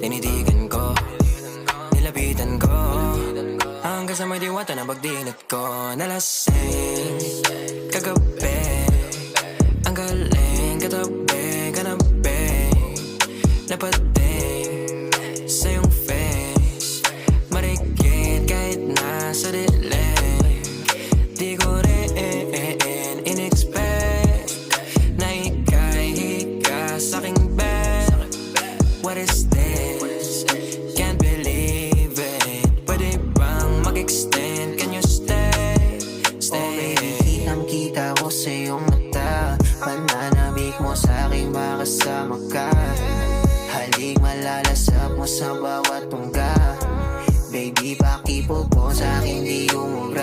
Tinitigan ko, nilapitan ko, hanggang sa may diwata na pagdinat ko. Nalasing kagabi, ang galing katabi, kanabi, napating sa iyong face, marikit kahit nasa dilim. Di ko rin in-expect na ika'y hika sa'king bed. What is this? Can't believe it. Pwede bang mag-extend? Can you stay? Stay. Kitang-kita ko sa iyong mata, pananabik mo sa'king makasama ka. Halik malalasap mo sa bawat tungga. Baby, pakipog mo sa'king di umuga.